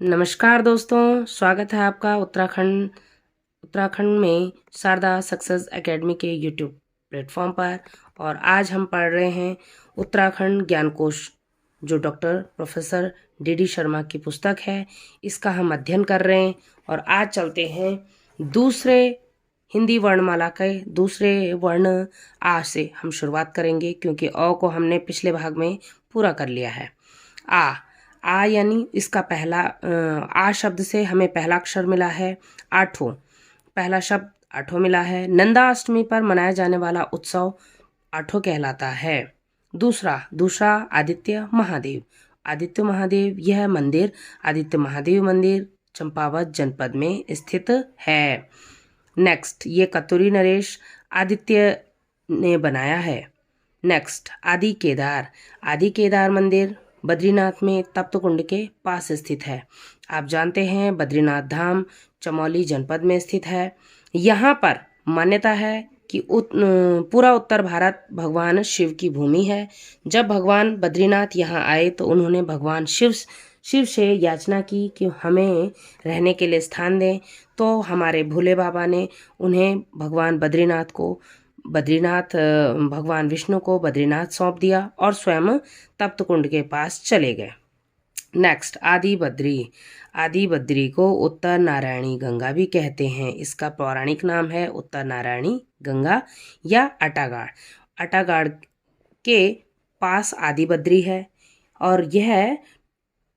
नमस्कार दोस्तों, स्वागत है आपका उत्तराखंड में शारदा सक्सेस एकेडमी के यूट्यूब प्लेटफॉर्म पर। और आज हम पढ़ रहे हैं उत्तराखंड ज्ञान कोश, जो डॉक्टर प्रोफेसर डी शर्मा की पुस्तक है। इसका हम अध्ययन कर रहे हैं और आज चलते हैं दूसरे हिंदी वर्णमाला के दूसरे वर्ण आ से हम शुरुआत करेंगे, क्योंकि अ को हमने पिछले भाग में पूरा कर लिया है। आ यानी इसका पहला आ शब्द से हमें पहला अक्षर मिला है आठों। पहला शब्द आठों मिला है। नंदा अष्टमी पर मनाया जाने वाला उत्सव आठों कहलाता है। दूसरा आदित्य महादेव। आदित्य महादेव, यह मंदिर आदित्य महादेव मंदिर चंपावत जनपद में स्थित है। नेक्स्ट, ये कतुरी नरेश आदित्य ने बनाया है। नेक्स्ट, आदि केदार मंदिर बद्रीनाथ में तप्त कुंड के पास स्थित है। आप जानते हैं बद्रीनाथ धाम चमोली जनपद में स्थित है। यहाँ पर मान्यता है कि पूरा उत्तर भारत भगवान शिव की भूमि है। जब भगवान बद्रीनाथ यहाँ आए तो उन्होंने भगवान शिव से याचना की कि हमें रहने के लिए स्थान दें। तो हमारे भोले बाबा ने उन्हें भगवान विष्णु को बद्रीनाथ सौंप दिया और स्वयं तप्त कुंड के पास चले गए। नेक्स्ट, आदि बद्री को उत्तर नारायणी गंगा भी कहते हैं। इसका पौराणिक नाम है उत्तर नारायणी गंगा या अटागाड़ के पास आदि बद्री है। और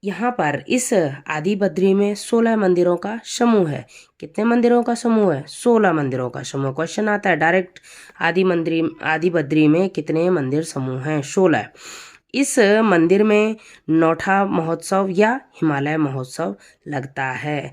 यहाँ पर इस आदि बद्री में 16 मंदिरों का समूह है। कितने मंदिरों का समूह है? 16 मंदिरों का समूह। क्वेश्चन आता है डायरेक्ट, आदि बद्री में कितने मंदिर समूह हैं? 16। इस मंदिर में नौठा महोत्सव या हिमालय महोत्सव लगता है।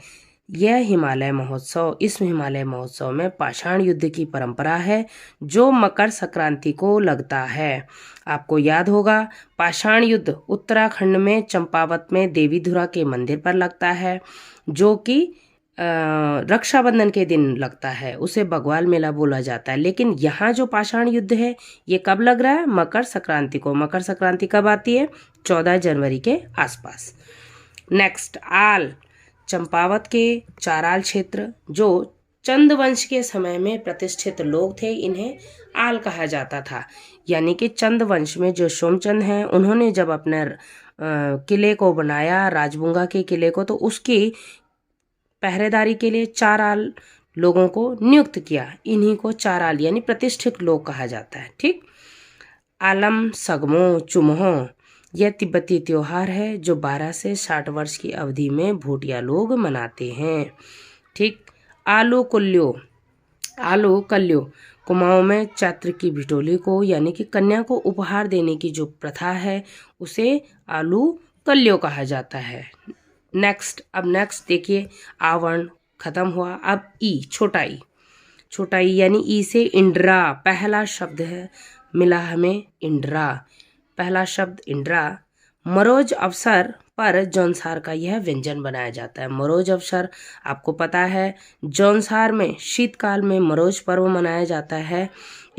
इस हिमालय महोत्सव में पाषाण युद्ध की परंपरा है, जो मकर संक्रांति को लगता है। आपको याद होगा, पाषाण युद्ध उत्तराखंड में चंपावत में देवीधुरा के मंदिर पर लगता है, जो कि रक्षाबंधन के दिन लगता है। उसे बग्वाल मेला बोला जाता है। लेकिन यहाँ जो पाषाण युद्ध है, ये कब लग रहा है? मकर संक्रांति को। मकर संक्रांति कब आती है? 14 जनवरी के आसपास। नेक्स्ट, आल। चंपावत के चाराल क्षेत्र, जो चंद वंश के समय में प्रतिष्ठित लोग थे, इन्हें आल कहा जाता था। यानी कि चंद वंश में जो सोमचंद हैं, उन्होंने जब अपने किले को बनाया, राजबुंगा के किले को, तो उसकी पहरेदारी के लिए चाराल लोगों को नियुक्त किया। इन्हीं को चाराल यानी प्रतिष्ठित लोग कहा जाता है। ठीक। आलम सगमो चुमहो, यह तिब्बती त्योहार है जो 12 से 60 वर्ष की अवधि में भूटिया लोग मनाते हैं। ठीक। आलू कल्यो, कुमाऊं में चैत्र की बिटोली को यानी कि कन्या को उपहार देने की जो प्रथा है, उसे आलू कल्यो कहा जाता है। नेक्स्ट देखिए, आवरण खत्म हुआ। अब छोटा ई यानी ई से इंद्रा पहला शब्द है मिला हमें। इंद्रा पहला शब्द इंद्रा। मरोज अवसर पर जौनसार का यह व्यंजन बनाया जाता है। मरोज अवसर आपको पता है, जौनसार में शीतकाल में मरोज पर्व मनाया जाता है।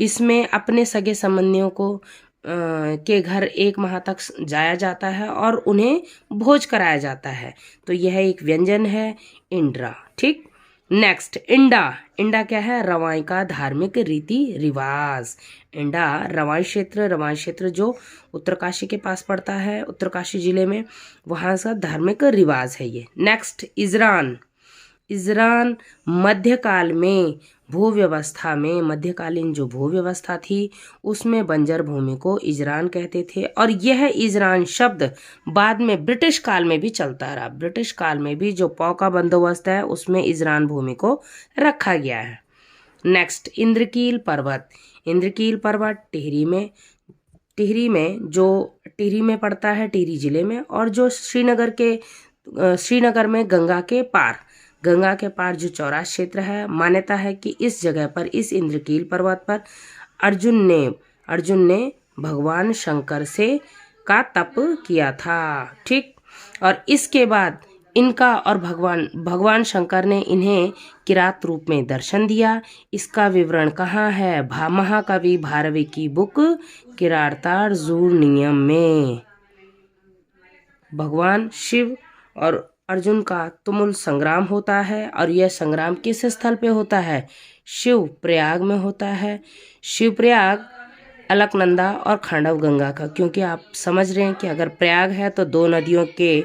इसमें अपने सगे संबंधियों को के घर 1 माह तक जाया जाता है और उन्हें भोज कराया जाता है। तो यह एक व्यंजन है इंद्रा। ठीक। नेक्स्ट, इंडा क्या है? रवाई का धार्मिक रीति रिवाज। इंडा रवाई क्षेत्र जो उत्तरकाशी के पास पड़ता है, उत्तरकाशी जिले में, वहाँ का धार्मिक रिवाज है ये। नेक्स्ट, इजरान मध्यकाल में मध्यकालीन जो भू व्यवस्था थी, उसमें बंजर भूमि को इजरान कहते थे। और यह इजरान शब्द बाद में ब्रिटिश काल में भी चलता रहा। ब्रिटिश काल में भी जो पौ का बंदोबस्त है, उसमें इजरान भूमि को रखा गया है। नेक्स्ट, इंद्रकील पर्वत टिहरी में पड़ता है, टिहरी जिले में। और जो श्रीनगर में गंगा के पार जो चौरास क्षेत्र है, मान्यता है कि इस जगह पर, इस इंद्रकील पर्वत पर अर्जुन ने भगवान शंकर का तप किया था। ठीक। और इसके बाद इनका और भगवान शंकर ने इन्हें किरात रूप में दर्शन दिया। इसका विवरण कहाँ है? महाकवि भारवी की बुक किरातार्जुनीयम में। भगवान शिव और अर्जुन का तुमुल संग्राम होता है और यह संग्राम किस स्थल पे होता है? शिव प्रयाग में होता है। शिव प्रयाग, अलकनंदा और खांडव गंगा का, क्योंकि आप समझ रहे हैं कि अगर प्रयाग है तो दो नदियों के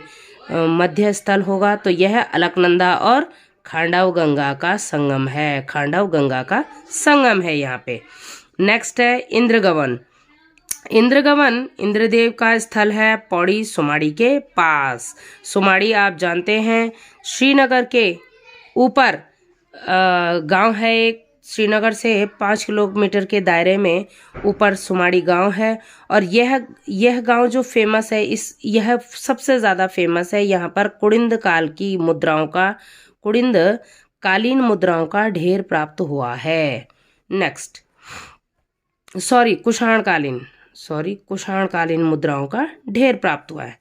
मध्य स्थल होगा, तो यह अलकनंदा और खांडव गंगा का संगम है। खांडव गंगा का संगम है यहाँ पे। नेक्स्ट है इंद्रगवन। इंद्रगवन इंद्रदेव का स्थल है पौड़ी सुमाड़ी के पास। सुमाड़ी आप जानते हैं श्रीनगर के ऊपर गांव है एक। श्रीनगर से 5 किलोमीटर के दायरे में ऊपर सुमाड़ी गांव है। और यह गांव जो फेमस है, यह सबसे ज़्यादा फेमस है। यहाँ पर कुड़िंद काल की मुद्राओं का, कुड़िंद कालीन मुद्राओं का ढेर प्राप्त हुआ है। नेक्स्ट, कुषाण कालीन मुद्राओं का ढेर प्राप्त हुआ है।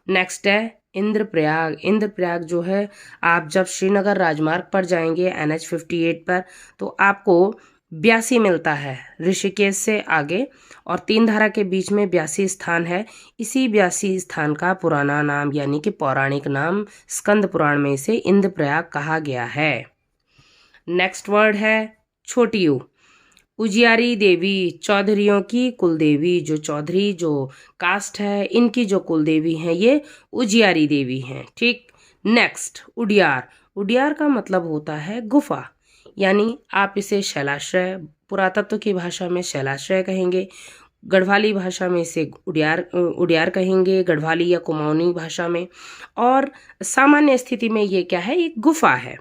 नेक्स्ट है इंद्रप्रयाग। इंद्रप्रयाग जो है, आप जब श्रीनगर राजमार्ग पर जाएंगे NH 58 पर, तो आपको ब्यासी मिलता है ऋषिकेश से आगे, और 3 धारा के बीच में ब्यासी स्थान है। इसी ब्यासी स्थान का पुराना नाम यानी कि पौराणिक नाम स्कंद पुराण में इसे इंद्रप्रयाग कहा गया है। नेक्स्ट वर्ड है छोटियू। उजियारी देवी, चौधरियों की कुलदेवी, जो चौधरी जो कास्ट है इनकी जो कुलदेवी हैं ये उजियारी देवी हैं। ठीक। नेक्स्ट उडियार। उडियार का मतलब होता है गुफा, यानी आप इसे शैलाश्रय, पुरातत्व की भाषा में शैलाश्रय कहेंगे, गढ़वाली भाषा में इसे उडियार कहेंगे, गढ़वाली या कुमाऊनी भाषा में। और सामान्य स्थिति में ये क्या है? एक गुफा है।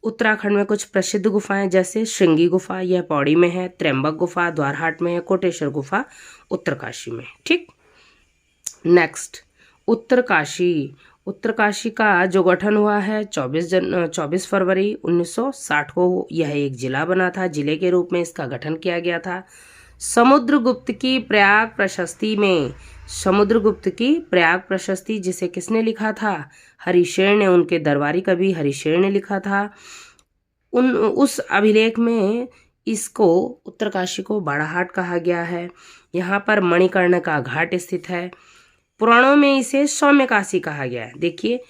उत्तराखंड में कुछ प्रसिद्ध गुफाएं जैसे श्रृंगी गुफा, यह पौड़ी में है, त्र्यंबक गुफा द्वारहाट में है, कोटेश्वर गुफा उत्तरकाशी में। ठीक। नेक्स्ट उत्तरकाशी। उत्तरकाशी का जो गठन हुआ है 24 फरवरी 1960 को, यह एक जिला बना था। जिले के रूप में इसका गठन किया गया था। समुद्रगुप्त की प्रयाग प्रशस्ति में, समुद्रगुप्त की प्रयाग प्रशस्ति जिसे किसने लिखा था? हरिशेर ने, उनके दरबारी कवि हरिशेर ने लिखा था। उस अभिलेख में इसको, उत्तरकाशी को बाड़ाहाट कहा गया है। यहाँ पर मणिकर्ण का घाट स्थित है। पुराणों में इसे सौम्यकाशी कहा गया है। देखिए,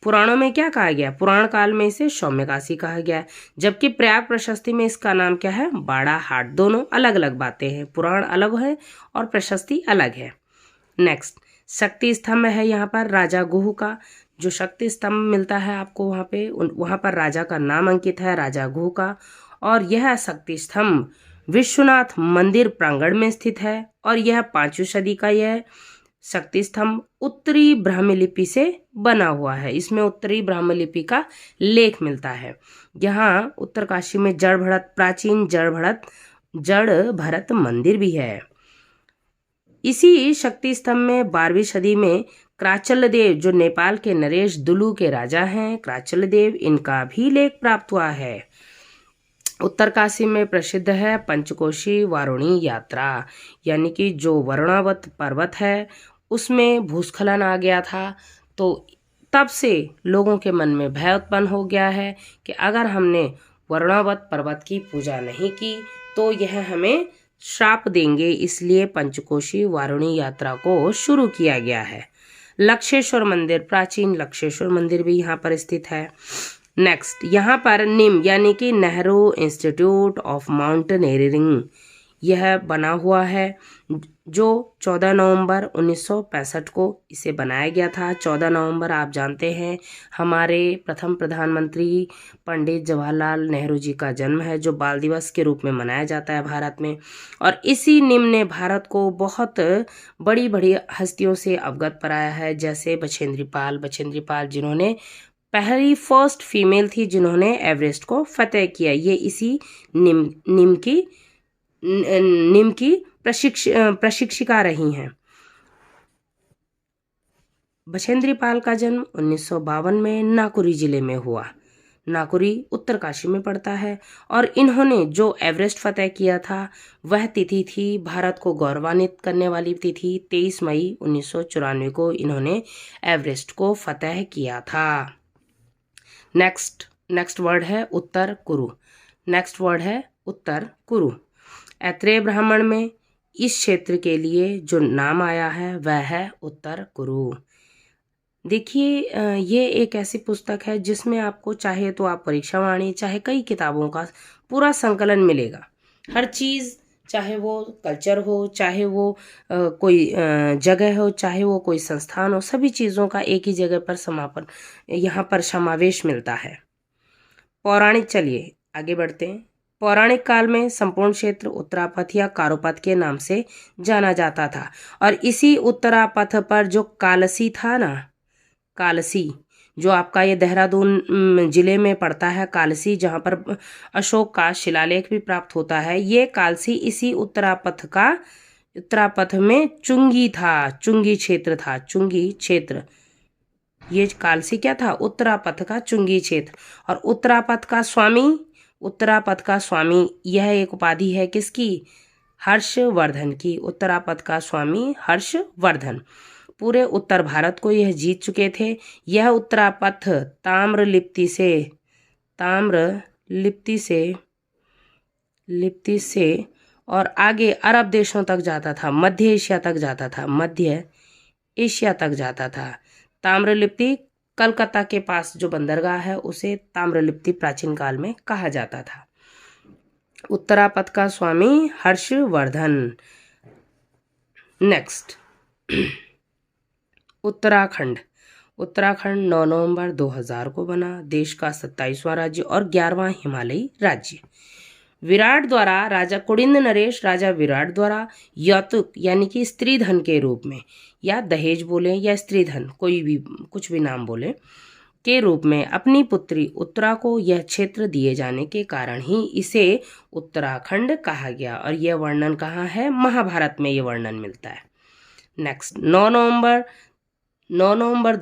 पुराणों में क्या कहा गया? पुराण काल में इसे सौम्यकाशी कहा गया है, जबकि प्रयाग प्रशस्ति में इसका नाम क्या है? बाड़ाहाट। दोनों अलग अलग बातें हैं, पुराण अलग है और प्रशस्ति अलग है। नेक्स्ट शक्ति स्तंभ है यहाँ पर राजा गुह का। जो शक्ति स्तंभ मिलता है आपको वहाँ पर राजा का नाम अंकित है, राजा गुह का। और यह शक्ति स्तंभ विश्वनाथ मंदिर प्रांगण में स्थित है। और यह 5वीं सदी का यह शक्ति स्तंभ उत्तरी ब्राह्मी लिपि से बना हुआ है। इसमें उत्तरी ब्राह्मी लिपि का लेख मिलता है। यहाँ उत्तरकाशी में प्राचीन जड़ भरत मंदिर भी है। इसी शक्ति स्तंभ में 12वीं सदी में क्राचल देव, जो नेपाल के नरेश दुलू के राजा हैं, क्राचल देव, इनका भी लेख प्राप्त हुआ है। उत्तरकाशी में प्रसिद्ध है पंचकोशी वारुणी यात्रा, यानी कि जो वरुणावत पर्वत है उसमें भूस्खलन आ गया था, तो तब से लोगों के मन में भय उत्पन्न हो गया है कि अगर हमने वरुणावत पर्वत की पूजा नहीं की तो यह हमें श्राप देंगे। इसलिए पंचकोशी वारुणी यात्रा को शुरू किया गया है। लक्षेश्वर मंदिर, प्राचीन लक्षेश्वर मंदिर भी यहाँ पर स्थित है। नेक्स्ट, यहाँ पर निम यानी कि नेहरू इंस्टीट्यूट ऑफ माउंटेनियरिंग यह बना हुआ है, जो 14 नवंबर 1965 को इसे बनाया गया था। 14 नवंबर आप जानते हैं हमारे प्रथम प्रधानमंत्री पंडित जवाहरलाल नेहरू जी का जन्म है, जो बाल दिवस के रूप में मनाया जाता है भारत में। और इसी निम ने भारत को बहुत बड़ी बड़ी हस्तियों से अवगत कराया है, जैसे बछेंद्री पाल जिन्होंने फर्स्ट फीमेल थी जिन्होंने एवरेस्ट को फतेह किया। ये इसी निम की प्रशिक्षिका रही हैं। बछेंद्री पाल का जन्म 1952 में नाकुरी जिले में हुआ। नाकुरी उत्तरकाशी में पड़ता है। और इन्होंने जो एवरेस्ट फतेह किया था वह तिथि थी, भारत को गौरवान्वित करने वाली तिथि 23 मई 1994 को इन्होंने एवरेस्ट को फतेह किया था। नेक्स्ट वर्ड है उत्तर कुरु। ऐत्रेय ब्राह्मण में इस क्षेत्र के लिए जो नाम आया है वह है उत्तर कुरु। देखिए ये एक ऐसी पुस्तक है जिसमें आपको चाहे तो आप परीक्षा वाणी चाहे कई किताबों का पूरा संकलन मिलेगा। हर चीज़, चाहे वो कल्चर हो, चाहे वो कोई जगह हो, चाहे वो कोई संस्थान हो, सभी चीज़ों का एक ही जगह पर समापन यहाँ पर समावेश मिलता है। पौराणिक, चलिए आगे बढ़ते हैं। पौराणिक काल में संपूर्ण क्षेत्र उत्तरापथ या कारोपथ के नाम से जाना जाता था और इसी उत्तरापथ पर जो कालसी था ना, कालसी जो आपका ये देहरादून जिले में पड़ता है, कालसी, जहाँ पर अशोक का शिलालेख भी प्राप्त होता है, ये कालसी इसी उत्तरापथ में चुंगी था, चुंगी क्षेत्र था, चुंगी क्षेत्र। ये कालसी क्या था? उत्तरापथ का चुंगी क्षेत्र। और उत्तरापथ का स्वामी यह एक उपाधि है किसकी? हर्षवर्धन की। उत्तरापथ का स्वामी हर्षवर्धन पूरे उत्तर भारत को यह जीत चुके थे। यह उत्तरापथ लिप्ति से और आगे अरब देशों तक जाता था, मध्य एशिया तक जाता था। ताम्रलिप्ति, कलकत्ता के पास जो बंदरगाह है उसे ताम्रलिप्ति प्राचीन काल में कहा जाता था। उत्तरापथ का स्वामी हर्षवर्धन। नेक्स्ट, उत्तराखंड 9 नवंबर 2000 को बना। देश का 27वां राज्य और 11वां हिमालयी राज्य। राजा कुड़िंद नरेश राजा विराट द्वारा यौतुक यानी कि स्त्री धन के रूप में, या दहेज बोले या स्त्री धन, कोई भी कुछ भी नाम बोले, के रूप में अपनी पुत्री उत्तरा को यह क्षेत्र दिए जाने के कारण ही इसे उत्तराखंड कहा गया। और यह वर्णन कहाँ है? महाभारत में यह वर्णन मिलता है। नेक्स्ट, 9 नवंबर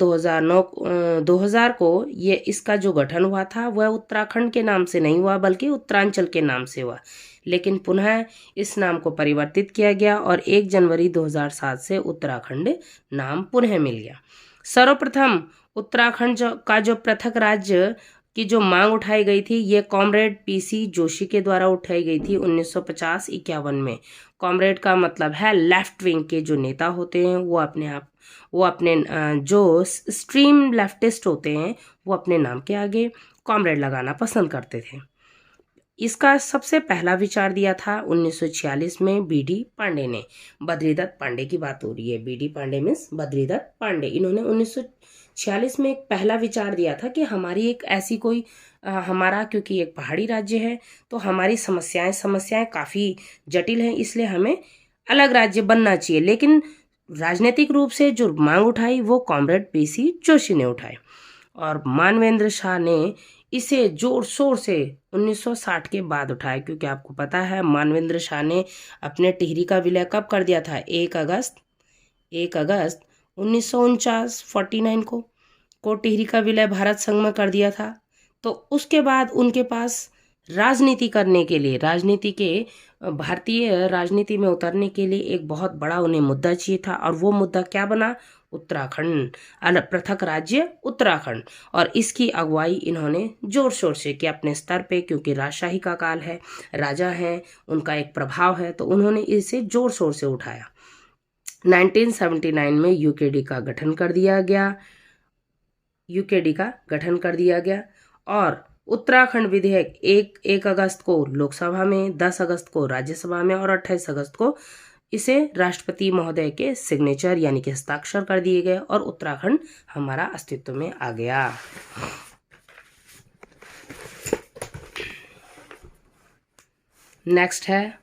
2000 को ये इसका जो गठन हुआ था वह उत्तराखंड के नाम से नहीं हुआ बल्कि उत्तरांचल के नाम से हुआ, लेकिन पुनः इस नाम को परिवर्तित किया गया और 1 जनवरी 2007 से उत्तराखंड नाम पुनः मिल गया। सर्वप्रथम उत्तराखंड का जो पृथक राज्य की जो मांग उठाई गई थी, ये कॉमरेड पीसी जोशी के द्वारा उठाई गई थी 1950-51 में। कॉमरेड का मतलब है लेफ्ट विंग के जो नेता होते हैं वो अपने जो स्ट्रीम लेफ्टिस्ट होते हैं वो अपने नाम के आगे कॉमरेड लगाना पसंद करते थे। इसका सबसे पहला विचार दिया था 1946 में बीडी पांडे ने। बद्रीदत्त पांडे की बात हो रही है। B D Pandey means Badridutt Pandey. इन्होंने 1946 में एक पहला विचार दिया था कि हमारी एक ऐसी कोई हमारा, क्योंकि एक पहाड़ी राज्य है तो हमारी समस्याएं काफ़ी जटिल हैं, इसलिए हमें अलग राज्य बनना चाहिए। लेकिन राजनीतिक रूप से जो मांग उठाई वो कॉमरेड पीसी जोशी ने उठाई और मानवेंद्र शाह ने इसे जोर शोर से 1960 के बाद उठाया, क्योंकि आपको पता है मानवेंद्र शाह ने अपने टिहरी का विलय कब कर दिया था? 1 अगस्त 1949 को टिहरी का विलय भारत संघ में कर दिया था। तो उसके बाद उनके पास राजनीति करने के लिए, भारतीय राजनीति में उतरने के लिए एक बहुत बड़ा उन्हें मुद्दा चाहिए था और वो मुद्दा क्या बना? उत्तराखंड, पृथक राज्य उत्तराखंड। और इसकी अगुवाई इन्होंने जोर शोर से किया अपने स्तर पे, क्योंकि राजशाही का काल है, राजा हैं, उनका एक प्रभाव है, तो उन्होंने इसे जोर शोर से उठाया। 1979 में यूकेडी का गठन कर दिया गया और उत्तराखंड विधेयक 1 अगस्त को लोकसभा में, 10 अगस्त को राज्यसभा में और 28 अगस्त को इसे राष्ट्रपति महोदय के सिग्नेचर यानी कि हस्ताक्षर कर दिए गए और उत्तराखंड हमारा अस्तित्व में आ गया। नेक्स्ट है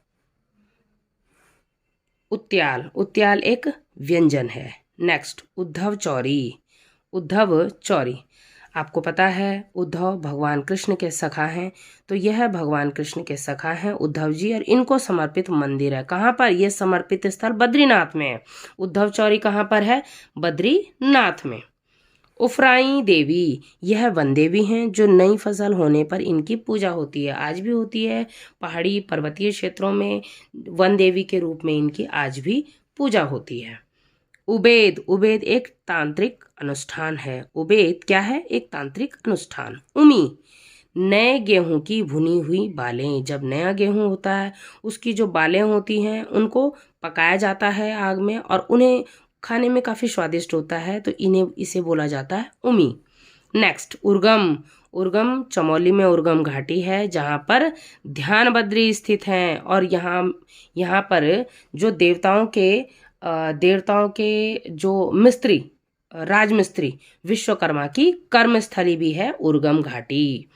उत्याल एक व्यंजन है। नेक्स्ट, उद्धव चौरी। आपको पता है उद्धव भगवान कृष्ण के सखा हैं, तो यह भगवान कृष्ण के सखा हैं उद्धव जी और इनको समर्पित मंदिर है। कहाँ पर? यह समर्पित स्थल बद्रीनाथ में है। उद्धव चौरी कहाँ पर है? बद्रीनाथ में। उफराई देवी, यह वन देवी हैं जो नई फसल होने पर इनकी पूजा होती है, आज भी होती है। पहाड़ी पर्वतीय क्षेत्रों में वन देवी के रूप में इनकी आज भी पूजा होती है। उबेद एक तांत्रिक अनुष्ठान है। उबेद क्या है? एक तांत्रिक अनुष्ठान। उमी, नए गेहूं की भुनी हुई बालें। जब नया गेहूं होता है उसकी जो बालें होती हैं उनको पकाया जाता है आग में और उन्हें खाने में काफ़ी स्वादिष्ट होता है, तो इसे बोला जाता है उमी। नेक्स्ट, उर्गम। उर्गम चमोली में उर्गम घाटी है जहाँ पर ध्यान बद्री स्थित हैं, और यहाँ पर जो देवताओं के जो मिस्त्री, राजमिस्त्री विश्वकर्मा की कर्मस्थली भी है उर्गम घाटी।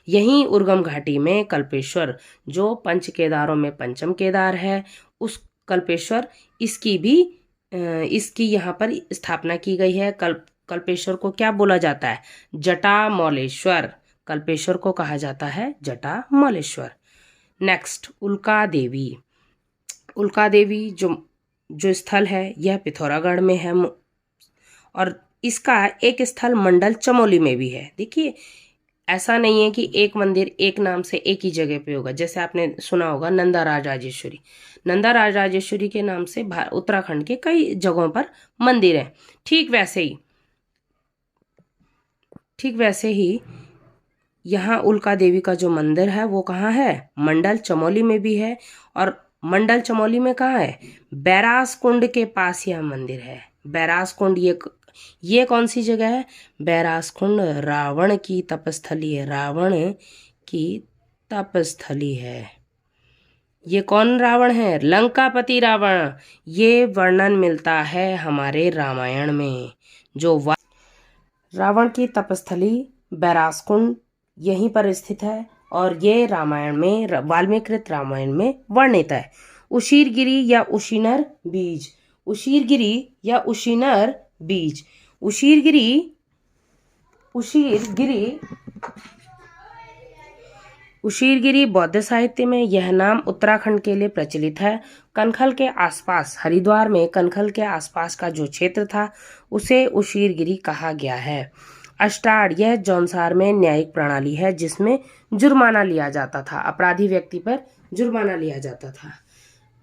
यहीं उर्गम घाटी में कल्पेश्वर, जो पंच केदारों में पंचम केदार है, उस कल्पेश्वर इसकी यहाँ पर स्थापना की गई है। कल्पेश्वर को क्या बोला जाता है? जटामौलेश्वर। कल्पेश्वर को कहा जाता है जटामौलेश्वर। नेक्स्ट, उल्का देवी। उल्का देवी जो स्थल है यह पिथौरागढ़ में है, और इसका एक स्थल मंडल चमोली में भी है। देखिए, ऐसा नहीं है कि एक मंदिर एक नाम से एक ही जगह पे होगा। जैसे आपने सुना होगा नंदा राजेश्वरी, नंदा राजेश्वरी के नाम से उत्तराखंड के कई जगहों पर मंदिर हैं। ठीक वैसे ही यहाँ उल्का देवी का जो मंदिर है वो कहाँ है? मंडल चमोली में भी है। और मंडल चमोली में कहाँ है? बैरास कुंड के पास यह मंदिर है। बैरास कुंड ये कौन सी जगह है? बैरास कुंड रावण की तपस्थली है। रावण की तपस्थली है। ये कौन रावण है? लंकापति रावण। ये वर्णन मिलता है हमारे रामायण में। जो रावण की तपस्थली बैरास कुंड यहीं पर स्थित है, और ये रामायण में, वाल्मीकि रामायण में वर्णित है। उशीरगिरी या उशीनर बीज। उशीरगिरी या उशीनर बीज। उशीरगिरी बौद्ध साहित्य में यह नाम उत्तराखंड के लिए प्रचलित है। कनखल के आसपास, हरिद्वार में कनखल के आसपास का जो क्षेत्र था उसे उशीरगिरी कहा गया है। अष्टाड़, यह जौनसार में न्यायिक प्रणाली है जिसमें जुर्माना लिया जाता था, अपराधी व्यक्ति पर जुर्माना लिया जाता था।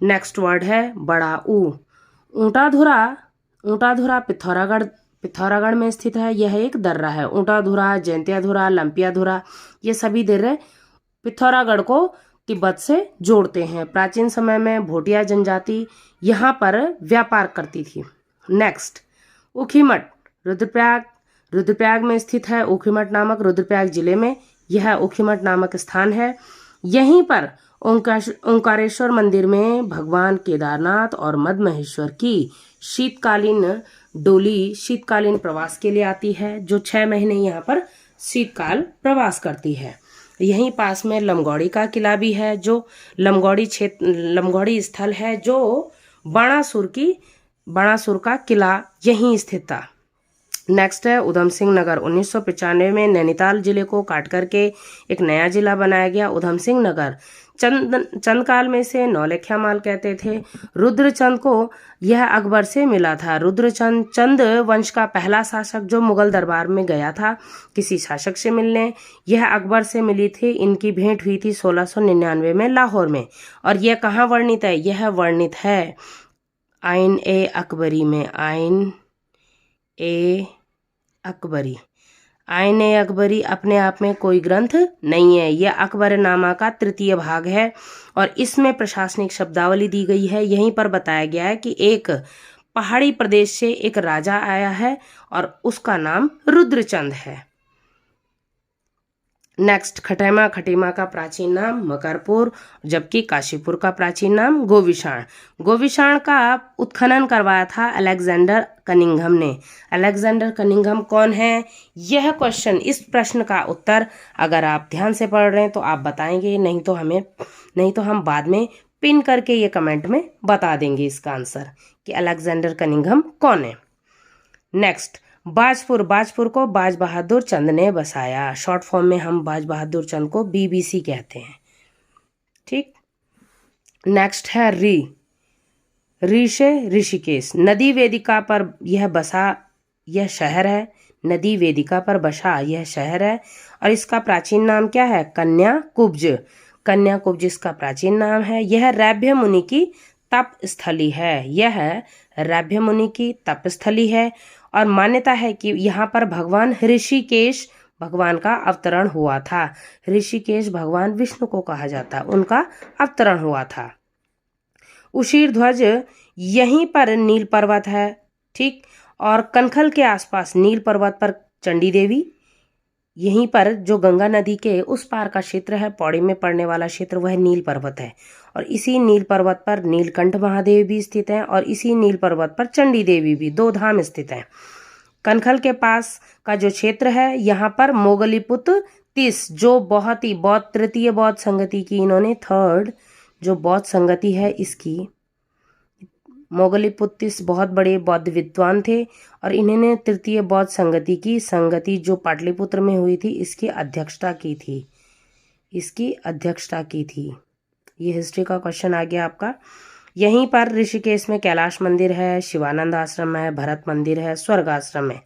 नेक्स्ट वर्ड है बड़ा ऊ। ऊंटाधुरा पिथौरागढ़ में स्थित है। यह एक दर्रा है। ऊंटाधुरा, जैंतियाधुरा, लंपियाधुरा, ये सभी दर्रे पिथौरागढ़ को तिब्बत से जोड़ते हैं। प्राचीन समय में भोटिया जनजाति यहाँ पर व्यापार करती थी। नेक्स्ट, ऊखीमठ। रुद्रप्रयाग में स्थित है। ऊखीमठ नामक रुद्रप्रयाग जिले में यह ऊखीमठ नामक स्थान है। यहीं पर ओंकारेश्वर मंदिर में भगवान केदारनाथ और मद्महेश्वर की शीतकालीन प्रवास के लिए आती है, जो 6 महीने यहाँ पर शीतकाल प्रवास करती है। यहीं पास में लमगौड़ी का किला भी है, जो लमगौड़ी स्थल है, जो बाणासुर का किला यहीं स्थित था। नेक्स्ट है उधम सिंह नगर। 1995 में नैनीताल जिले को काट करके एक नया जिला बनाया गया, उधम सिंह नगर। चंद काल में से नौलखा माल कहते थे। रुद्रचंद को यह अकबर से मिला था। रुद्रचंद चंद वंश का पहला शासक जो मुगल दरबार में गया था किसी शासक से मिलने, यह अकबर से मिली थी। इनकी भेंट हुई थी 1699 में लाहौर में। और यह कहाँ वर्णित है? यह वर्णित है आइन ए अकबरी में। आइन ए अकबरी अपने आप में कोई ग्रंथ नहीं है। यह अकबरनामा का 3य भाग है, और इसमें प्रशासनिक शब्दावली दी गई है। यहीं पर बताया गया है कि एक पहाड़ी प्रदेश से एक राजा आया है और उसका नाम रुद्रचंद है। नेक्स्ट, खटीमा का प्राचीन नाम मकरपुर, जबकि काशीपुर का प्राचीन नाम गोविशाण का उत्खनन करवाया था अलेक्जेंडर कनिंघम ने। अलेक्जेंडर कनिंघम कौन है? यह क्वेश्चन, इस प्रश्न का उत्तर अगर आप ध्यान से पढ़ रहे हैं तो आप बताएंगे, नहीं तो हम बाद में पिन करके ये कमेंट में बता देंगे इसका आंसर कि अलेक्जेंडर कनिंघम कौन है। नेक्स्ट, बाजपुर को बाज बहादुर चंद ने बसाया। शॉर्ट फॉर्म में हम बाज बहादुर चंद को BBC कहते हैं। ठीक। नेक्स्ट है री से ऋषिकेश। नदी वेदिका पर यह शहर है। नदी वेदिका पर बसा यह शहर है, और इसका प्राचीन नाम क्या है? कन्याकुब्ज इसका प्राचीन नाम है। यह रैभ्य मुनि की तपस्थली है। और मान्यता है कि यहाँ पर भगवान ऋषिकेश का अवतरण हुआ था। ऋषिकेश भगवान विष्णु को कहा जाता, उनका अवतरण हुआ था। उशीर ध्वज, यहीं पर नील पर्वत है। ठीक। और कनखल के आसपास नील पर्वत पर चंडी देवी, यहीं पर जो गंगा नदी के उस पार का क्षेत्र है, पौड़ी में पड़ने वाला क्षेत्र, वह नील पर्वत है। और इसी नील पर्वत पर नीलकंठ महादेव भी स्थित हैं और इसी नील पर्वत पर चंडी देवी भी, 2 धाम स्थित हैं। कनखल के पास का जो क्षेत्र है, यहाँ पर मोगलीपुत्र तीस, जो बहुत ही बौद्ध, तृतीय बौद्ध संगति की, इन्होंने थर्ड जो बौद्ध संगति है इसकी, मोगलीपुत्तिस बहुत बड़े बौद्ध विद्वान थे और इन्होंने तृतीय बौद्ध संगति की, संगति जो पाटलिपुत्र में हुई थी, इसकी अध्यक्षता की थी, इसकी अध्यक्षता की थी। ये हिस्ट्री का क्वेश्चन आ गया आपका। यहीं पर ऋषिकेश में कैलाश मंदिर है, शिवानंद आश्रम है, भरत मंदिर है, स्वर्ग आश्रम है।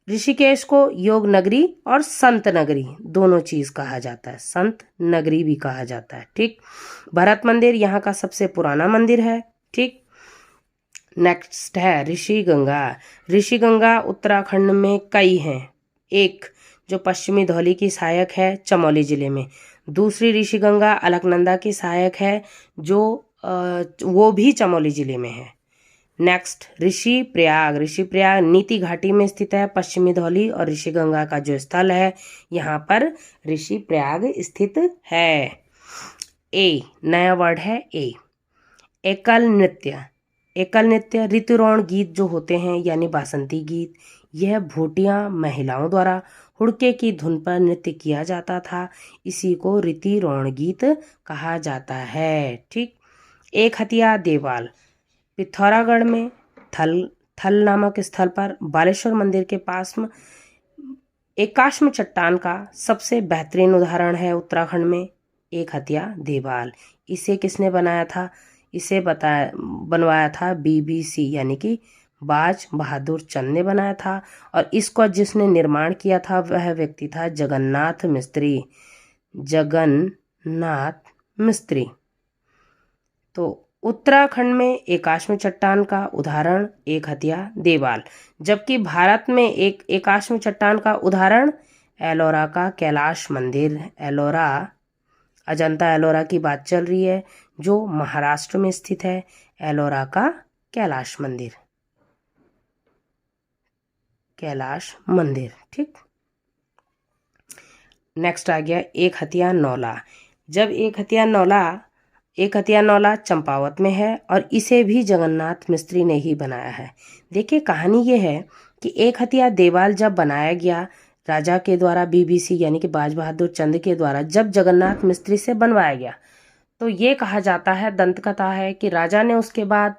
ऋषिकेश को योग नगरी और संत नगरी दोनों चीज कहा जाता है, संत नगरी भी कहा जाता है, ठीक। भरत मंदिर यहाँ का सबसे पुराना मंदिर है, ठीक। नेक्स्ट है ऋषि गंगा। ऋषि गंगा उत्तराखंड में कई हैं, एक जो पश्चिमी धौली की सहायक है चमोली जिले में, दूसरी ऋषि गंगा अलकनंदा की सहायक है जो वो भी चमोली जिले में है। नेक्स्ट ऋषि प्रयाग। ऋषि प्रयाग नीति घाटी में स्थित है, पश्चिमी धौली और ऋषि गंगा का जो स्थल है, यहाँ पर ऋषि प्रयाग स्थित है। ए नया वर्ड है ए। एकल नृत्य। एकल नृत्य ऋतुरौण गीत जो होते हैं यानी बासंती गीत, यह भोटिया महिलाओं द्वारा हुड़के की धुन पर नृत्य किया जाता था, इसी को ऋतुरौण गीत कहा जाता है, ठीक। एक हथिया देवाल। पिथौरागढ़ में थल नामक स्थल पर बालेश्वर मंदिर के पास में एकाश्म चट्टान का सबसे बेहतरीन उदाहरण है उत्तराखंड में एक हथिया देवाल। इसे किसने बनाया था? इसे बनवाया था BBC यानी कि बाज बहादुर चंद ने बनाया था और इसको जिसने निर्माण किया था वह व्यक्ति था जगन्नाथ मिस्त्री, जगन्नाथ मिस्त्री। तो उत्तराखंड में एकाश्म चट्टान का उदाहरण एक हथिया देवाल, जबकि भारत में एक एकाश्म चट्टान का उदाहरण एलोरा का कैलाश मंदिर। एलोरा, अजंता एलोरा की बात चल रही है जो महाराष्ट्र में स्थित है, एलोरा का कैलाश मंदिर, कैलाश मंदिर, ठीक। नेक्स्ट आ गया एक हथिया नौला। जब एक हथिया नौला चंपावत में है और इसे भी जगन्नाथ मिस्त्री ने ही बनाया है। देखिए कहानी ये है कि एक हथिया देवाल जब बनाया गया राजा के द्वारा, BBC यानी कि बाज बहादुर चंद के द्वारा जब जगन्नाथ मिस्त्री से बनवाया गया, तो ये कहा जाता है, दंत कथा है कि राजा ने उसके बाद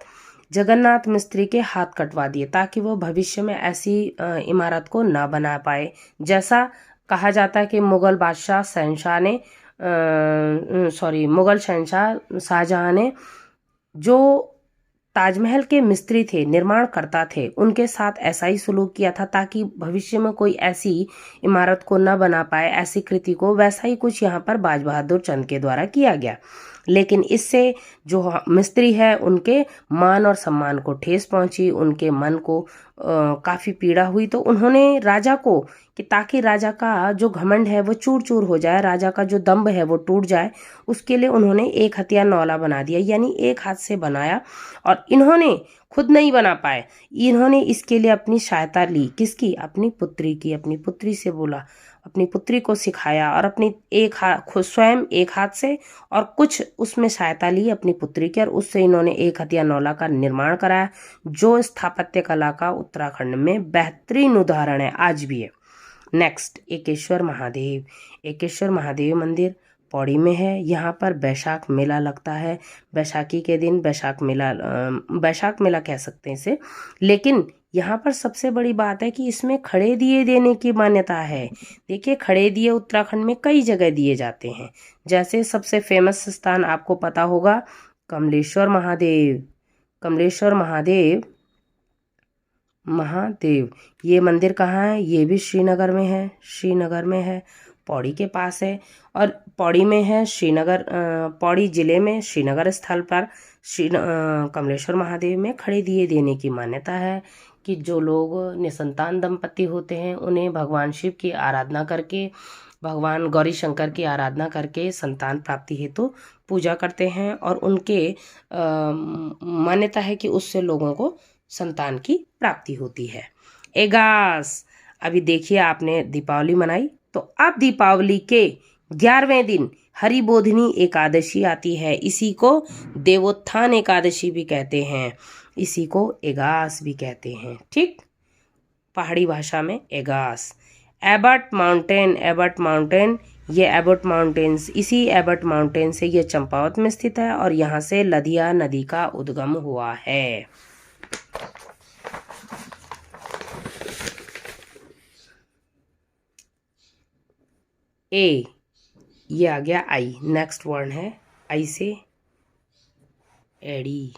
जगन्नाथ मिस्त्री के हाथ कटवा दिए ताकि वो भविष्य में ऐसी इमारत को ना बना पाए। जैसा कहा जाता है कि मुगल शहंशाह शाहजहां ने जो ताजमहल के मिस्त्री थे, निर्माणकर्ता थे, उनके साथ ऐसा ही सलूक किया था ताकि भविष्य में कोई ऐसी इमारत को न बना पाए, ऐसी कृति को। वैसा ही कुछ यहाँ पर बाज बहादुर चंद के द्वारा किया गया, लेकिन इससे जो मिस्त्री है उनके मान और सम्मान को ठेस पहुंची, उनके मन को काफ़ी पीड़ा हुई। तो उन्होंने राजा को कि ताकि राजा का जो घमंड है वो चूर चूर हो जाए, राजा का जो दंभ है वो टूट जाए, उसके लिए उन्होंने एक हथिया नौला बना दिया, यानी एक हाथ से बनाया। और इन्होंने खुद नहीं बना पाए, इन्होंने इसके लिए अपनी सहायता ली। किसकी? अपनी पुत्री की। अपनी पुत्री से बोला, अपनी पुत्री को सिखाया और अपनी खुद स्वयं एक हाथ से और कुछ उसमें सहायता ली अपनी पुत्री की, और उससे इन्होंने एक हथिया नौला का निर्माण कराया जो स्थापत्य कला का उत्तराखंड में बेहतरीन उदाहरण है, आज भी है। नेक्स्ट एकेश्वर महादेव। एकेश्वर महादेव मंदिर पौड़ी में है। यहाँ पर बैशाख मेला लगता है। बैसाखी के दिन बैशाख मेला कह सकते हैं इसे। लेकिन यहाँ पर सबसे बड़ी बात है कि इसमें खड़े दिए देने की मान्यता है। देखिए खड़े दिए उत्तराखंड में कई जगह दिए जाते हैं, जैसे सबसे फेमस स्थान आपको पता होगा कमलेश्वर महादेव। कमलेश्वर महादेव ये मंदिर कहाँ है? ये भी श्रीनगर में है। श्रीनगर में है, पौड़ी के पास है। और पौड़ी में है श्रीनगर, पौड़ी जिले में श्रीनगर स्थल पर कमलेश्वर महादेव में खड़े दिए देने की मान्यता है कि जो लोग निसंतान दंपति होते हैं उन्हें भगवान शिव की आराधना करके, भगवान गौरी शंकर की आराधना करके संतान प्राप्ति हेतु पूजा करते हैं और उनके मान्यता है कि उससे लोगों को संतान की प्राप्ति होती है। एगास, अभी देखिए आपने दीपावली मनाई, तो अब दीपावली के 11वें दिन हरिबोधिनी एकादशी आती है। इसी को देवोत्थान एकादशी भी कहते हैं, इसी को एगास भी कहते हैं। ठीक, पहाड़ी भाषा में एगास। एबट माउंटेन, एबट माउंटेन, ये एबट माउंटेन्स, इसी एबट माउंटेन से ये चंपावत में स्थित है और यहाँ से लदिया नदी का उद्गम हुआ है। ए, ये आ गया आई। नेक्स्ट वर्ड है आई से एड़ी।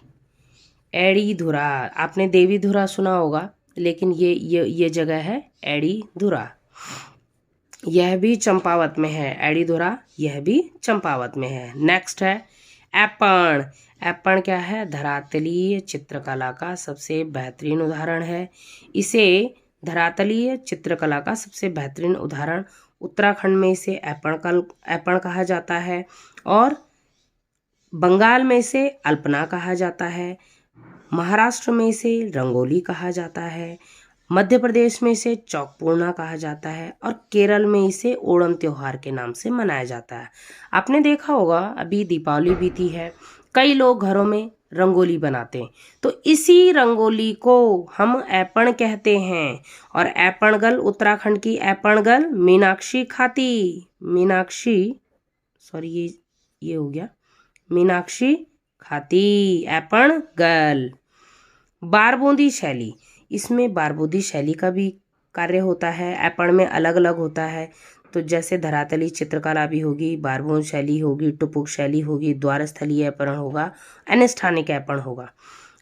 एड़ी धुरा, आपने देवी धुरा सुना होगा, लेकिन ये जगह है एड़ी धुरा। यह भी चंपावत में है, एड़ी धुरा यह भी चंपावत में है। नेक्स्ट है ऐपण। ऐपण क्या है? धरातलीय चित्रकला का सबसे बेहतरीन उदाहरण है। इसे धरातलीय चित्रकला का सबसे बेहतरीन उदाहरण उत्तराखंड में इसे ऐपण कहा जाता है और बंगाल में इसे अल्पना कहा जाता है, महाराष्ट्र में इसे रंगोली कहा जाता है, मध्य प्रदेश में इसे चौकपूर्णा कहा जाता है और केरल में इसे ओणम त्योहार के नाम से मनाया जाता है। आपने देखा होगा अभी दीपावली बीती है, कई लोग घरों में रंगोली बनाते हैं, तो इसी रंगोली को हम ऐपण कहते हैं। और ऐपणगल, उत्तराखंड की ऐपणगल मीनाक्षी खाती, मीनाक्षी, सॉरी ये हो गया, मीनाक्षी खाती ऐपणगल। बारबूंदी शैली, इसमें बारबूंदी शैली का भी कार्य होता है। ऐपण में अलग अलग होता है, तो जैसे धरातली चित्रकला भी होगी, बारबूंद शैली होगी, टुपुक शैली होगी, द्वारस्थलीय ऐपण होगा, अनुष्ठानिक ऐपण होगा।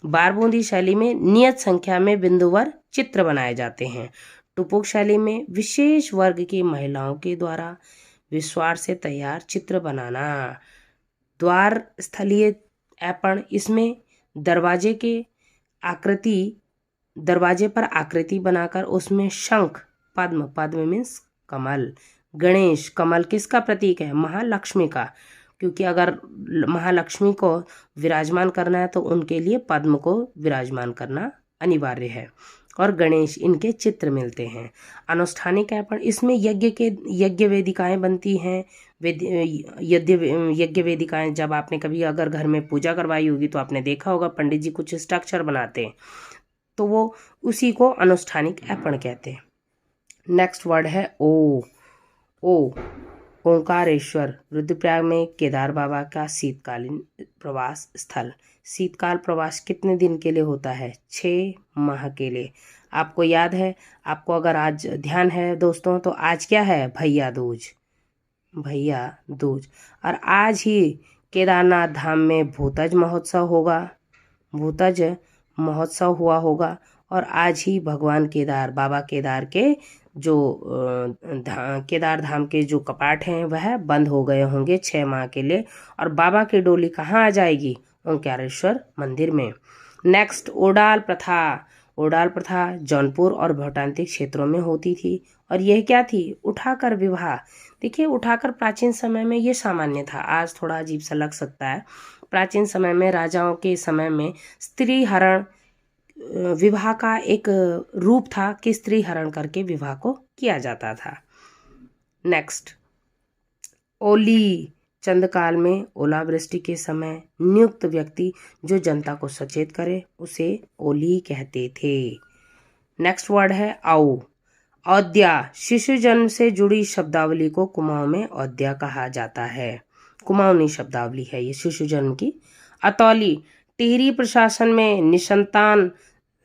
बारबूंदी शैली में नियत संख्या में बिंदुवर चित्र बनाए जाते हैं। टुपुक शैली में विशेष वर्ग की महिलाओं के द्वारा विश्वास से तैयार चित्र बनाना। द्वार स्थलीय ऐपण, इसमें दरवाजे पर आकृति बनाकर उसमें शंख, पद्म, पद्म मीन्स कमल, गणेश, कमल किसका प्रतीक है? महालक्ष्मी का, क्योंकि अगर महालक्ष्मी को विराजमान करना है तो उनके लिए पद्म को विराजमान करना अनिवार्य है, और गणेश, इनके चित्र मिलते हैं। अनुष्ठानिक ऐपण, इसमें यज्ञ वेदिकाएं बनती हैं। यज्ञ वेदिकाएं, जब आपने कभी अगर घर में पूजा करवाई होगी तो आपने देखा होगा पंडित जी कुछ स्ट्रक्चर बनाते हैं, तो वो उसी को अनुष्ठानिक ऐपण कहते हैं। नेक्स्ट वर्ड है ओ। ओंकारेश्वर, रुद्रप्रयाग में केदार बाबा का शीतकालीन प्रवास स्थल। शीतकाल प्रवास कितने दिन के लिए होता है? 6 माह के लिए। आपको याद है, आपको अगर आज ध्यान है दोस्तों, तो आज क्या है? भैया दूज, भैया दूज। और आज ही केदारनाथ धाम में भूतज महोत्सव होगा, भूतज महोत्सव हुआ होगा। और आज ही भगवान केदार, बाबा केदार के जो केदार धाम के जो कपाट हैं वह बंद हो गए होंगे 6 माह के लिए, और बाबा की डोली कहाँ आ जाएगी? ओंकारेश्वर मंदिर में। नेक्स्ट, ओडाल प्रथा। ओडाल प्रथा जौनपुर और भौटान्तिक क्षेत्रों में होती थी, और यह क्या थी? उठाकर विवाह। देखिए, उठाकर प्राचीन समय में ये सामान्य था, आज थोड़ा अजीब सा लग सकता है। प्राचीन समय में, राजाओं के समय में स्त्री हरण विवाह का एक रूप था कि स्त्री हरण करके विवाह को किया जाता था। नेक्स्ट, ओली। चंद्रकाल में ओलावृष्टि के समय नियुक्त व्यक्ति जो जनता को सचेत करे उसे ओली कहते थे। नेक्स्ट वर्ड है आओ। औद्या, शिशु जन्म से जुड़ी शब्दावली को कुमाऊं में औद्या कहा जाता है। कुमाऊनी शब्दावली है ये शिशु जन्म की। अतौली, टिहरी प्रशासन में निसंतान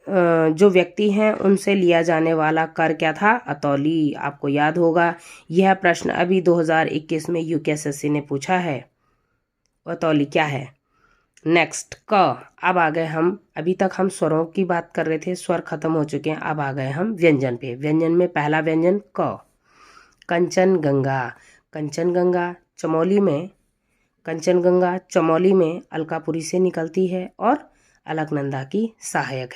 जो व्यक्ति हैं उनसे लिया जाने वाला कर क्या था? अतौली। आपको याद होगा, यह प्रश्न अभी 2021 में यूकेएसएससी ने पूछा है। अतौली क्या है? नेक्स्ट, क। अब आ गए हम, अभी तक हम स्वरों की बात कर रहे थे, स्वर खत्म हो चुके हैं, अब आ गए हम व्यंजन पे। व्यंजन में पहला व्यंजन क। कंचनगंगा। कंचनगंगा चमोली में अलकापुरी से निकलती है और अलकनंदा की सहायक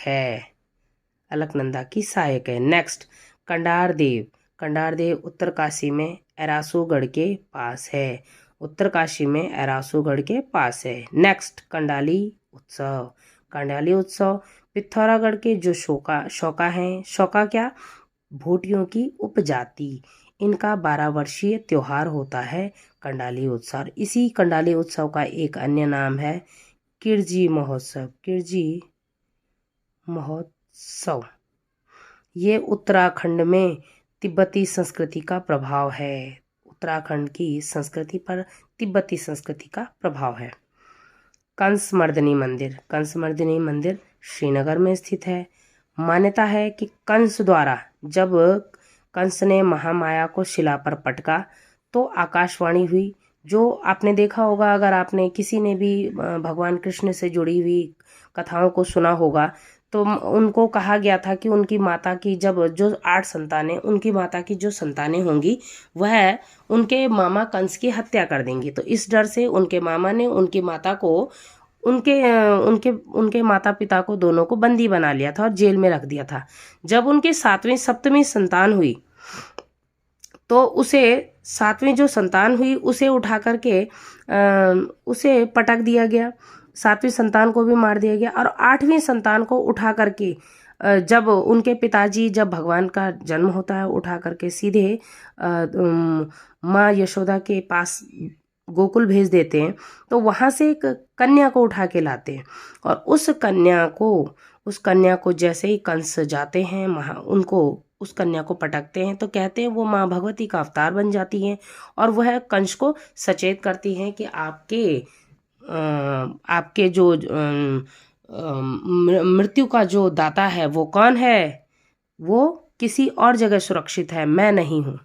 है। नेक्स्ट, कंडारदेव। कंडारदेव उत्तरकाशी में एरासूगढ़ के पास है। नेक्स्ट, कंडाली उत्सव। कंडाली उत्सव पिथौरागढ़ के जो शौका हैं, शौका क्या, भोटियों की उपजाति, इनका 12 वर्षीय त्योहार होता है कंडाली उत्सव। इसी कंडाली उत्सव का एक अन्य नाम है किरजी महोत्सव। किरजी महोत्सव ये उत्तराखंड में तिब्बती संस्कृति का प्रभाव है। उत्तराखंड की संस्कृति पर तिब्बती संस्कृति का प्रभाव है। कंसमर्दनी मंदिर, कंसमर्दनी मंदिर श्रीनगर में स्थित है। मान्यता है कि कंस द्वारा जब कंस ने महामाया को शिला पर पटका तो आकाशवाणी हुई। जो आपने देखा होगा, अगर आपने किसी ने भी भगवान कृष्ण से जुड़ी हुई कथाओं को सुना होगा, तो उनको कहा गया था कि उनकी माता की जब जो 8 संतानें, उनकी माता की जो संतानें होंगी वह उनके मामा कंस की हत्या कर देंगी। तो इस डर से उनके मामा ने उनकी माता को, उनके उनके उनके माता पिता को दोनों को बंदी बना लिया था और जेल में रख दिया था। जब उनकी 7वीं 7वीं संतान हुई तो उसे 7वीं जो संतान हुई उसे उठा करके उसे पटक दिया गया, 7वीं संतान को भी मार दिया गया। और 8वीं संतान को उठा करके जब उनके पिताजी, जब भगवान का जन्म होता है, उठा करके सीधे माँ यशोदा के पास गोकुल भेज देते हैं। तो वहाँ से एक कन्या को उठा के लाते हैं और उस कन्या को जैसे ही कंस जाते हैं उनको उस कन्या को पटकते हैं, तो कहते हैं वो माँ भगवती का अवतार बन जाती हैं और वह कंस को सचेत करती हैं कि आपके जो मृत्यु का जो दाता है वो कौन है, वो किसी और जगह सुरक्षित है, मैं नहीं हूँ।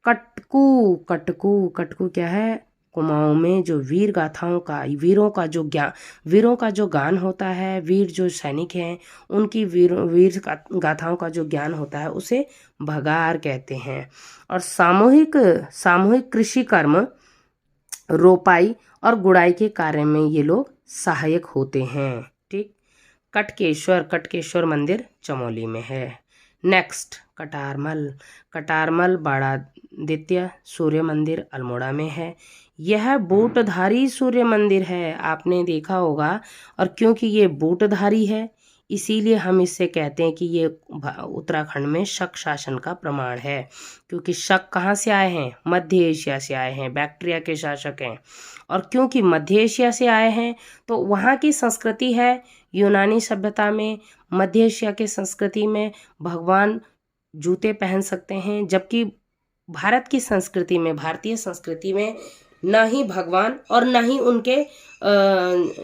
कटकू, कटकू, कटकू क्या है, कुमाऊं में जो वीर का जो गान होता है, वीर जो सैनिक हैं उनकी वीर गाथाओं का जो ज्ञान होता है उसे भगार कहते हैं। और सामूहिक कृषि कर्म, रोपाई और गुड़ाई के कार्य में ये लोग सहायक होते हैं। ठीक। कटकेश्वर मंदिर चमोली में है। नेक्स्ट, कटारमल बाड़ादित्य सूर्य मंदिर अल्मोड़ा में है। यह बूटधारी सूर्य मंदिर है, आपने देखा होगा। और क्योंकि ये बूटधारी है इसीलिए हम इससे कहते हैं कि ये उत्तराखंड में शक शासन का प्रमाण है, क्योंकि शक कहाँ से आए हैं, मध्य एशिया से आए हैं, बैक्टीरिया के शासक हैं। और क्योंकि मध्य एशिया से आए हैं तो वहाँ की संस्कृति है, यूनानी सभ्यता में, मध्य एशिया के संस्कृति में भगवान जूते पहन सकते हैं, जबकि भारत की संस्कृति में, भारतीय संस्कृति में न ही भगवान और न ही उनके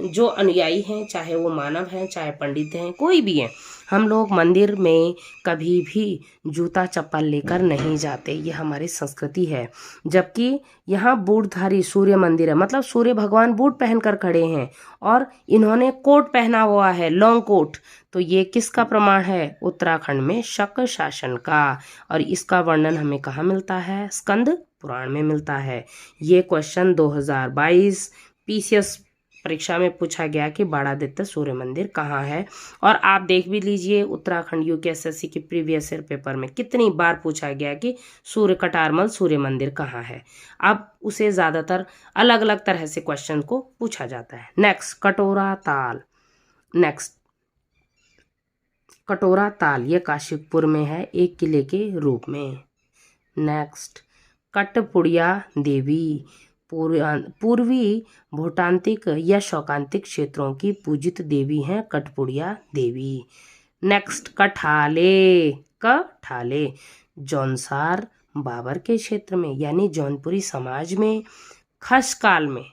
जो अनुयायी हैं, चाहे वो मानव हैं, चाहे पंडित हैं, कोई भी हैं, हम लोग मंदिर में कभी भी जूता चप्पल लेकर नहीं जाते। ये हमारी संस्कृति है। जबकि यहाँ बूटधारी सूर्य मंदिर है, मतलब सूर्य भगवान बूट पहनकर खड़े हैं और इन्होंने कोट पहना हुआ है, लॉन्ग कोट। तो ये किसका प्रमाण है, उत्तराखंड में शक शासन का। और इसका वर्णन हमें कहाँ मिलता है, स्कंद पुराण में मिलता है। ये क्वेश्चन 2022 पीसीएस परीक्षा में पूछा गया कि बाड़ादित्य सूर्य मंदिर कहाँ है। और आप देख भी लीजिए उत्तराखंड यूकेएसएससी के प्रीवियस ईयर पेपर में कितनी बार पूछा गया कि कटारमल सूर्य मंदिर कहाँ है। अब उसे ज़्यादातर अलग अलग तरह से क्वेश्चन को पूछा जाता है। नेक्स्ट, कटोरा ताल ये काशीपुर में है, एक किले के रूप में। नेक्स्ट, कटपुड़िया देवी पूर्वी भूटांतिक या शौकांतिक क्षेत्रों की पूजित देवी हैं कटपुड़िया देवी। नेक्स्ट, कठाले जौनसार बाबर के क्षेत्र में यानी जौनपुरी समाज में खस काल में,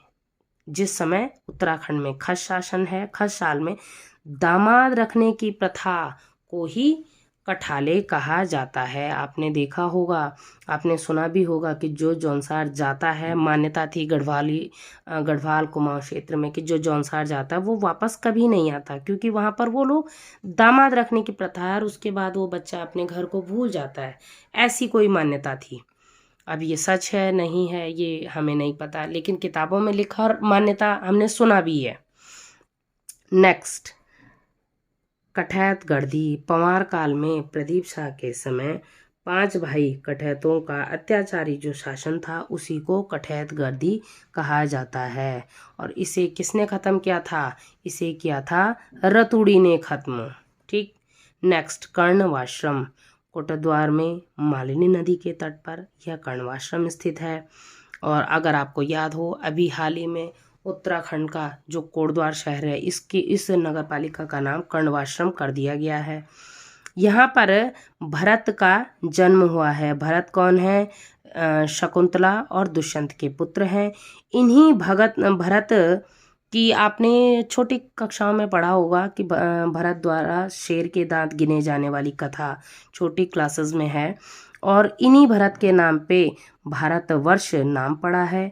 जिस समय उत्तराखंड में खस शासन है, खस साल में दामाद रखने की प्रथा को ही कठाले कहा जाता है। आपने देखा होगा, आपने सुना भी होगा कि जो जौनसार जाता है, मान्यता थी गढ़वाल कुमाऊं क्षेत्र में कि जो जौनसार जाता है वो वापस कभी नहीं आता, क्योंकि वहाँ पर वो लोग दामाद रखने की प्रथा है और उसके बाद वो बच्चा अपने घर को भूल जाता है, ऐसी कोई मान्यता थी। अब ये सच है नहीं है ये हमें नहीं पता, लेकिन किताबों में लिखा और मान्यता हमने सुना भी है। नेक्स्ट, कठैत गढ़ी पंवार काल में प्रदीप शाह के समय 5 भाई कठैतों का अत्याचारी जो शासन था उसी को कठैत गर्दी कहा जाता है। और इसे किसने ख़त्म किया था? इसे किया था रतुड़ी ने ख़त्म। ठीक। नेक्स्ट, कर्णवाश्रम कोटद्वार में मालिनी नदी के तट पर यह कर्णवाश्रम स्थित है। और अगर आपको याद हो, अभी हाल ही में उत्तराखंड का जो कोटद्वार शहर है इसकी इस नगर पालिका का नाम कर्णवाश्रम कर दिया गया है। यहाँ पर भरत का जन्म हुआ है। भरत कौन है? शकुंतला और दुष्यंत के पुत्र हैं। इन्हीं भरत की आपने छोटी कक्षाओं में पढ़ा होगा कि भरत द्वारा शेर के दांत गिने जाने वाली कथा छोटी क्लासेस में है। और इन्हीं भरत के नाम पे भारतवर्ष नाम पड़ा है।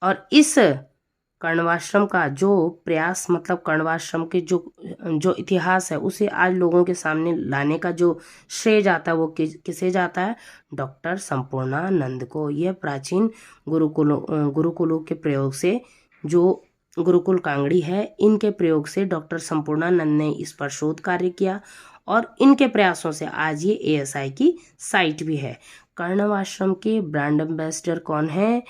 और इस कर्णवाश्रम का जो प्रयास, मतलब कर्णवाश्रम के जो इतिहास है उसे आज लोगों के सामने लाने का जो श्रेय जाता है वो किसे जाता है? डॉक्टर संपूर्णानंद को। यह प्राचीन गुरुकुलों के प्रयोग से, जो गुरुकुल कांगड़ी है इनके प्रयोग से डॉक्टर संपूर्णानंद ने इस पर शोध कार्य किया और इनके प्रयासों से आज ये ASI की साइट भी है। कर्णवाश्रम के ब्रांड एम्बेसडर कौन है?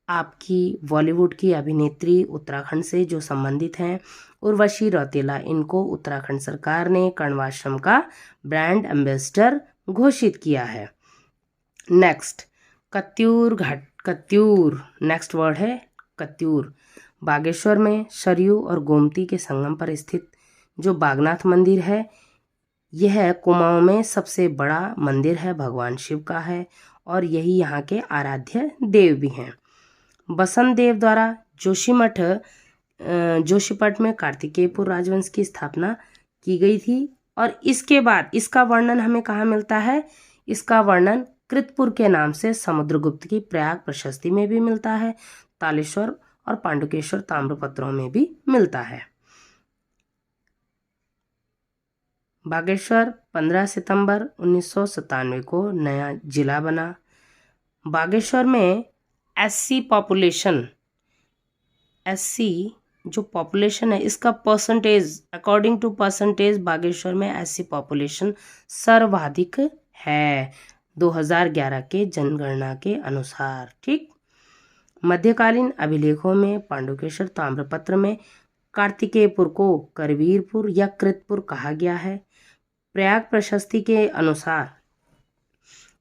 आपकी बॉलीवुड की अभिनेत्री उत्तराखंड से जो संबंधित हैं, उर्वशी रौतेला। इनको उत्तराखंड सरकार ने कर्णवाश्रम का ब्रांड एम्बेसडर घोषित किया है। नेक्स्ट, कत्यूर घाट। कत्यूर नेक्स्ट वर्ड है कत्यूर। बागेश्वर में सरयू और गोमती के संगम पर स्थित जो बागनाथ मंदिर है, यह कुमाऊं में सबसे बड़ा मंदिर है, भगवान शिव का है और यही यहाँ के आराध्य देव भी हैं। बसंत देव द्वारा जोशीमठ में कार्तिकेयपुर राजवंश की स्थापना की गई थी। और इसके बाद इसका वर्णन हमें कहाँ मिलता है? इसका वर्णन कृतपुर के नाम से समुद्रगुप्त की प्रयाग प्रशस्ति में भी मिलता है, तालेश्वर और पांडुकेश्वर ताम्रपत्रों में भी मिलता है। बागेश्वर 15 सितंबर 1997 को नया जिला बना। बागेश्वर में SC जो पॉपुलेशन है इसका percentage, according to percentage Bageshwar में SC पॉपुलेशन सर्वाधिक है 2011 के जनगणना के अनुसार। ठीक। मध्यकालीन अभिलेखों में पांडुकेश्वर ताम्रपत्र में कार्तिकेयपुर को करवीरपुर या कृतपुर कहा गया है। प्रयाग प्रशस्ति के अनुसार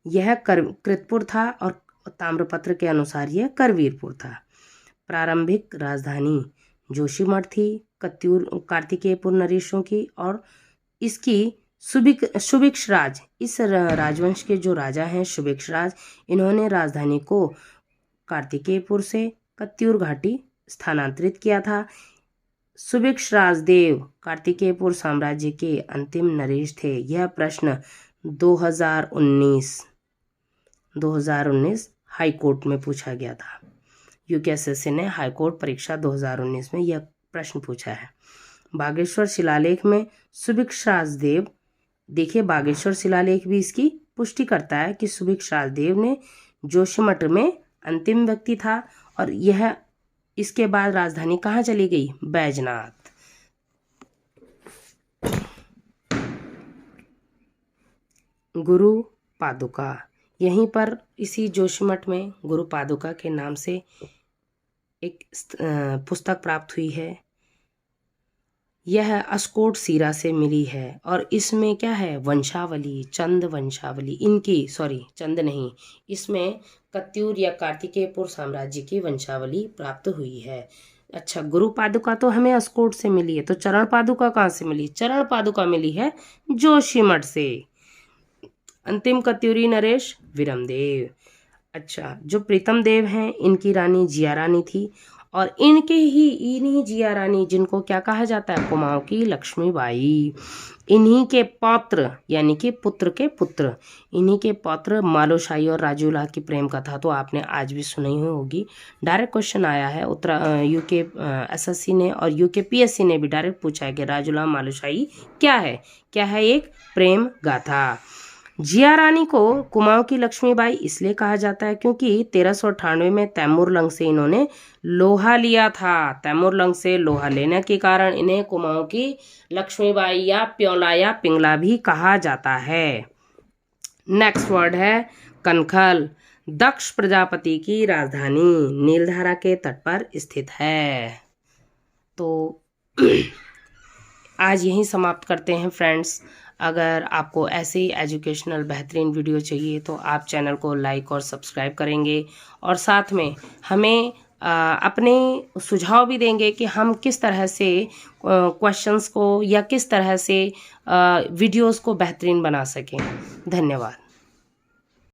यह कृतपुर था और ताम्रपत्र के अनुसार यह करवीरपुर था। प्रारंभिक राजधानी जोशीमठ थी कार्तिकेयपुर नरेशों की। और इसकी सुभिक्ष राज, इस राजवंश के जो राजा हैं सुभिक्ष राज, इन्होंने राजधानी को कार्तिकेयपुर से कत्यूर घाटी स्थानांतरित किया था। सुभिक्ष राजदेव कार्तिकेयपुर साम्राज्य के अंतिम नरेश थे। यह प्रश्न 2019 हाई कोर्ट में पूछा गया था। UPSSC ने हाई कोर्ट परीक्षा 2019 में यह प्रश्न पूछा है। बागेश्वर शिलालेख में सुभिक्ष राजदेव, देखिए बागेश्वर शिलालेख भी इसकी पुष्टि करता है कि सुभिक्ष राजदेव ने जोशीमठ में अंतिम व्यक्ति था। और यह इसके बाद राजधानी कहाँ चली गई? बैजनाथ। गुरु पादुका, यहीं पर इसी जोशीमठ में गुरु पादुका के नाम से एक पुस्तक प्राप्त हुई है। यह अस्कोट सीरा से मिली है और इसमें क्या है? वंशावली, चंद वंशावली इनकी, सॉरी चंद नहीं, इसमें कत्यूर या कार्तिकेयपुर साम्राज्य की वंशावली प्राप्त हुई है। अच्छा, गुरु पादुका तो हमें अस्कोट से मिली है, तो चरण पादुका कहाँ से मिली? चरण पादुका मिली है जोशीमठ से। अंतिम कत्यूरी नरेश विरमदेव। अच्छा, जो प्रीतम देव हैं इनकी रानी जिया रानी थी और इन्हीं जिया रानी, जिनको क्या कहा जाता है? कुमाऊं की लक्ष्मीबाई। इन्हीं के पौत्र यानी कि पुत्र के पुत्र, इन्हीं के पौत्र मालोशाही और राजूला की प्रेम कथा तो आपने आज भी सुनी ही होगी। डायरेक्ट क्वेश्चन आया है UPSSC ने और UPSC ने भी डायरेक्ट पूछा है कि राजूला मालोशाही क्या है? क्या है? एक प्रेम गाथा। जिया रानी को कुमाऊं की लक्ष्मीबाई इसलिए कहा जाता है क्योंकि 1398 में तैमूरलंग से इन्होंने लोहा लिया था। तैमूरलंग से लोहा लेने के कारण इन्हें कुमाऊं की लक्ष्मीबाई या प्योला या पिंगला भी कहा जाता है। नेक्स्ट वर्ड है कनखल। दक्ष प्रजापति की राजधानी नीलधारा के तट पर स्थित है। तो आज यहीं समाप्त करते हैं फ्रेंड्स। अगर आपको ऐसे ही एजुकेशनल बेहतरीन वीडियो चाहिए तो आप चैनल को लाइक और सब्सक्राइब करेंगे और साथ में हमें अपने सुझाव भी देंगे कि हम किस तरह से क्वेश्चंस को या किस तरह से वीडियोस को बेहतरीन बना सकें। धन्यवाद।